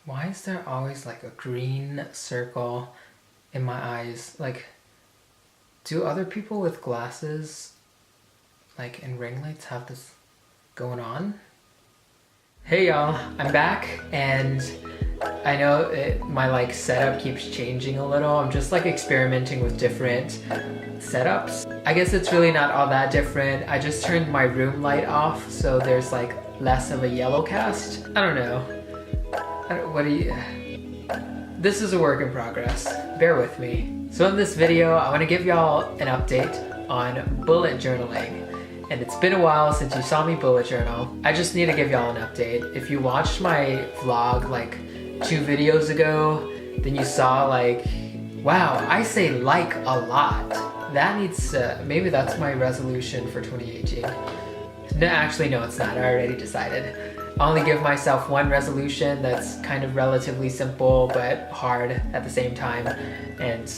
Why is there always like a green circle in my eyes? Like, do other people with glasses, like and ring lights, have this going on? Hey y'all, I'm back, and I know my like setup keeps changing a little. I'm just like experimenting with different setups. I guess it's really not all that different. I just turned my room light off, so there's like less of a yellow cast. I don't know. This is a work in progress. Bear with me. So in this video, I want to give y'all an update on bullet journaling. And it's been a while since you saw me bullet journal. I just need to give y'all an update. If you watched my vlog like 2 videos ago, then you saw like, wow, I say like a lot. That needs to, maybe that's my resolution for 2018. No, actually, no, it's not. I already decided. I only give myself one resolution that's kind of relatively simple but hard at the same time, and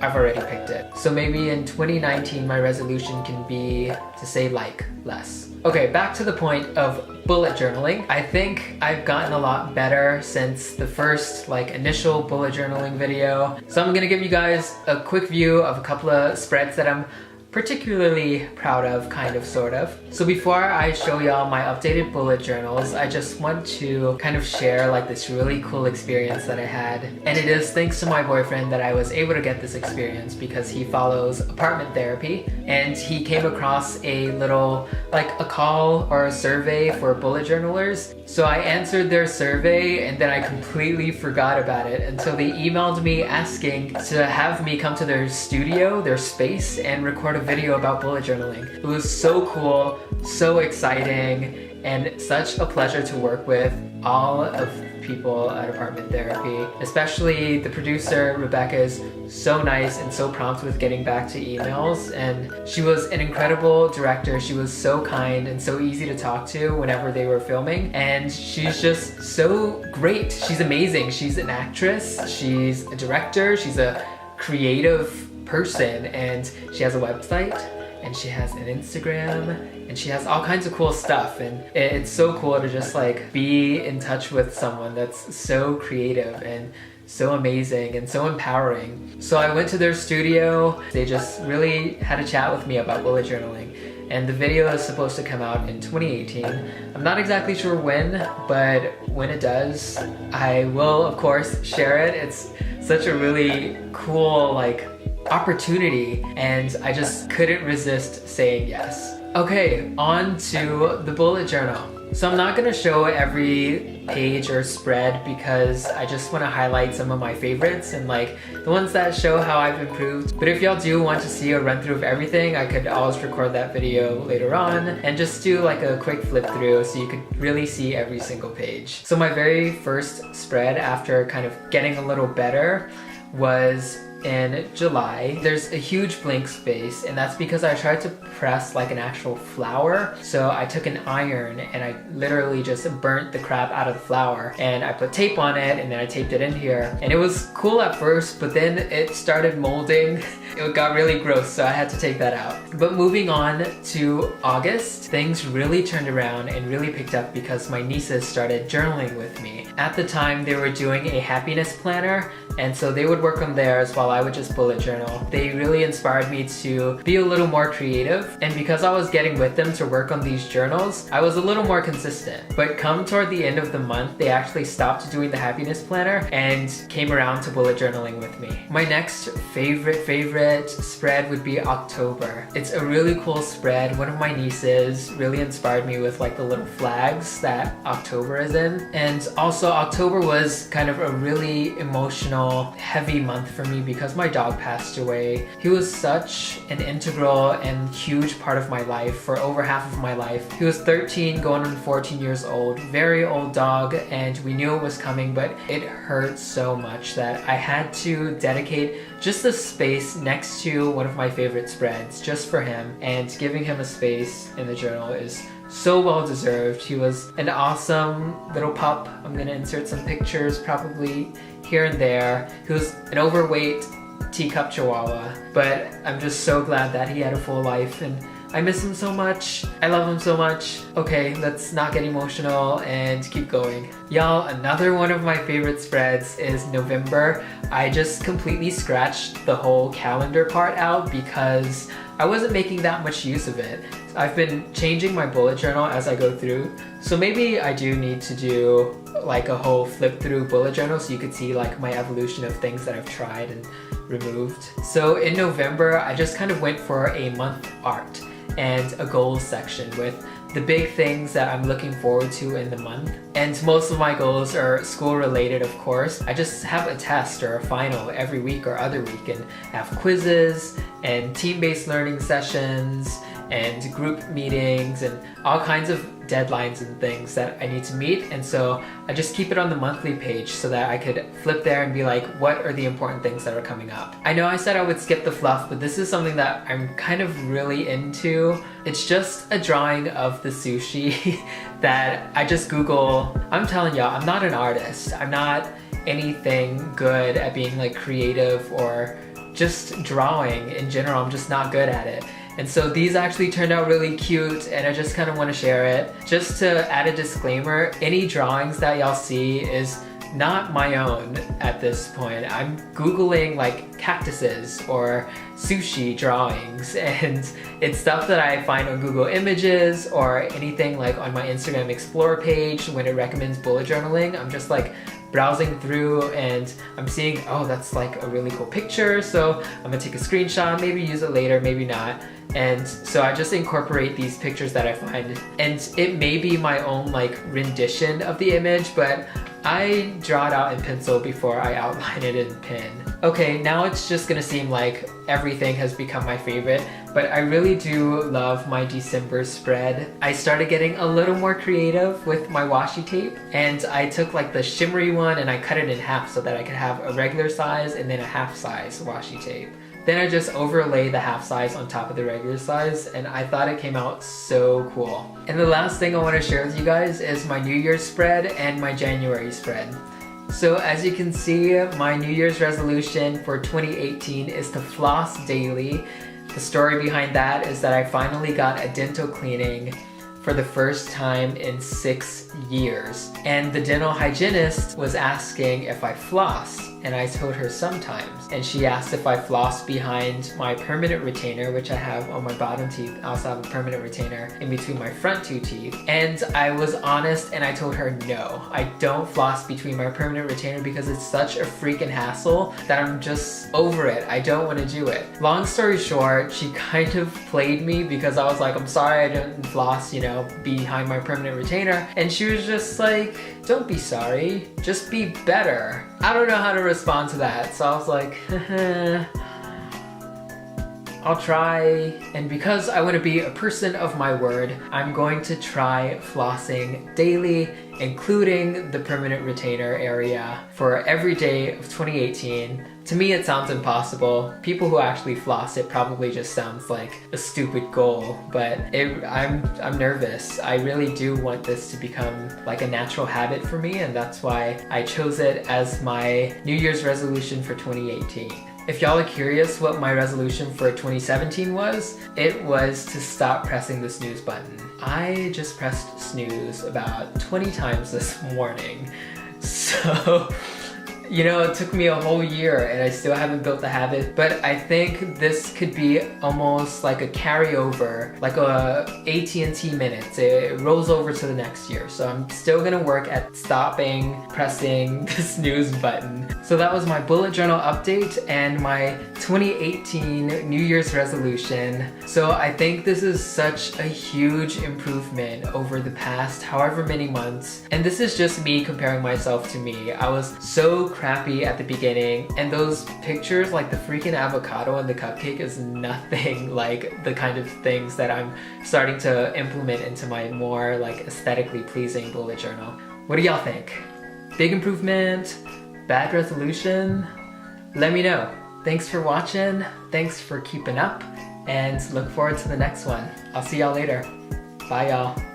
I've already picked it. So maybe in 2019 my resolution can be to say like less. Okay, back to the point of bullet journaling. I think I've gotten a lot better since the first like initial bullet journaling video. So I'm gonna give you guys a quick view of a couple of spreads that I'm particularly proud of, kind of, sort of. So before I show y'all my updated bullet journals, I just want to kind of share like this really cool experience that I had. And it is thanks to my boyfriend that I was able to get this experience, because he follows apartment therapy, and he came across a little, like a call or a survey for bullet journalers. So I answered their survey, and then I completely forgot about it until they emailed me asking to have me come to their studio, their space, and record a video about bullet journaling. It was so cool, so exciting, and such a pleasure to work with all of people at apartment therapy. Especially the producer, Rebecca, is so nice and so prompt with getting back to emails, and she was an incredible director. She was so kind and so easy to talk to whenever they were filming, and she's just so great. She's amazing. She's an actress, she's a director, she's a creative person, and she has a website, and she has an Instagram, and she has all kinds of cool stuff. And it's so cool to just like be in touch with someone that's so creative and so amazing and so empowering. So I went to their studio. They just really had a chat with me about bullet journaling, and the video is supposed to come out in 2018. I'm not exactly sure when, but when it does, I will of course share it. It's such a really cool like opportunity, and I just couldn't resist saying yes. Okay, on to the bullet journal. So I'm not gonna show every page or spread, because I just want to highlight some of my favorites and like the ones that show how I've improved. But if y'all do want to see a run through of everything, I could always record that video later on and just do like a quick flip through so you could really see every single page. So my very first spread, after kind of getting a little better, was in July. There's a huge blank space, and that's because I tried to press like an actual flower. So I took an iron and I literally just burnt the crap out of the flower, and I put tape on it, and then I taped it in here. And it was cool at first, but then it started molding. It got really gross, so I had to take that out. But moving on to August, things really turned around and really picked up because my nieces started journaling with me. At the time, they were doing a happiness planner, and so they would work on theirs while I would just bullet journal. They really inspired me to be a little more creative, and because I was getting with them to work on these journals, I was a little more consistent. But come toward the end of the month, they actually stopped doing the happiness planner and came around to bullet journaling with me. My next favorite spread would be October. It's a really cool spread. One of my nieces really inspired me with like the little flags that October is in. And also October was kind of a really emotional, heavy month for me because my dog passed away. He was such an integral and huge part of my life for over half of my life. He was 13 going on 14 years old, very old dog, and we knew it was coming, but it hurt so much that I had to dedicate just a space next to one of my favorite spreads just for him, and giving him a space in the journal is so well deserved. He was an awesome little pup. I'm gonna insert some pictures probably here and there. He was an overweight teacup chihuahua, but I'm just so glad that he had a full life, and I miss him so much. I love him so much. Okay, let's not get emotional and keep going. Y'all, another one of my favorite spreads is November. I just completely scratched the whole calendar part out because I wasn't making that much use of it. I've been changing my bullet journal as I go through, so maybe I do need to do like a whole flip through bullet journal so you could see like my evolution of things that I've tried and removed. So in November, I just kind of went for a month art and a goals section with the big things that I'm looking forward to in the month. And most of my goals are school related, of course. I just have a test or a final every week or other week and have quizzes and team-based learning sessions and group meetings and all kinds of deadlines and things that I need to meet. And so I just keep it on the monthly page so that I could flip there and be like, what are the important things that are coming up? I know I said I would skip the fluff, but this is something that I'm kind of really into. It's just a drawing of the sushi that I just Google. I'm telling y'all, I'm not an artist. I'm not anything good at being like creative or just drawing in general. I'm just not good at it. And so these actually turned out really cute and I just kind of want to share it. Just to add a disclaimer, any drawings that y'all see is not my own at this point. I'm Googling like cactuses or sushi drawings, and it's stuff that I find on Google Images or anything like on my Instagram Explore page when it recommends bullet journaling. I'm just like browsing through and I'm seeing, oh, that's like a really cool picture, so I'm gonna take a screenshot, maybe use it later, maybe not. And so I just incorporate these pictures that I find, and it may be my own like rendition of the image, but I draw it out in pencil before I outline it in pen. Okay, now it's just gonna seem like everything has become my favorite, but I really do love my December spread. I started getting a little more creative with my washi tape, and I took like the shimmery one and I cut it in half so that I could have a regular size and then a half size washi tape. Then I just overlay the half size on top of the regular size, and I thought it came out so cool. And the last thing I want to share with you guys is my New Year's spread and my January spread. So as you can see, my New Year's resolution for 2018 is to floss daily. The story behind that is that I finally got a dental cleaning for the first time in 6 years. And the dental hygienist was asking if I floss, and I told her sometimes. And she asked if I floss behind my permanent retainer, which I have on my bottom teeth. I also have a permanent retainer in between my front 2 teeth. And I was honest and I told her no, I don't floss between my permanent retainer because it's such a freaking hassle that I'm just over it. I don't want to do it. Long story short, she kind of played me because I was like, I'm sorry I didn't floss, you know, behind my permanent retainer. And she was just like, don't be sorry, just be better. I don't know how to respond to that, so I was like, I'll try. And because I want to be a person of my word, I'm going to try flossing daily, including the permanent retainer area, for every day of 2018. To me, it sounds impossible. People who actually floss it probably just sounds like a stupid goal, but I'm nervous. I really do want this to become like a natural habit for me, and that's why I chose it as my New Year's resolution for 2018. If y'all are curious what my resolution for 2017 was, it was to stop pressing the snooze button. I just pressed snooze about 20 times this morning. So, you know, it took me a whole year and I still haven't built the habit, but I think this could be almost like a carryover, like a AT&T minutes. It rolls over to the next year. So I'm still gonna work at stopping pressing the snooze button. So that was my bullet journal update and my 2018 New Year's resolution. So I think this is such a huge improvement over the past however many months. And this is just me comparing myself to me. I was so crappy at the beginning, and those pictures, like the freaking avocado and the cupcake, is nothing like the kind of things that I'm starting to implement into my more like aesthetically pleasing bullet journal. What do y'all think? Big improvement? Bad resolution? Let me know. Thanks for watching, thanks for keeping up, and look forward to the next one. I'll see y'all later. Bye y'all.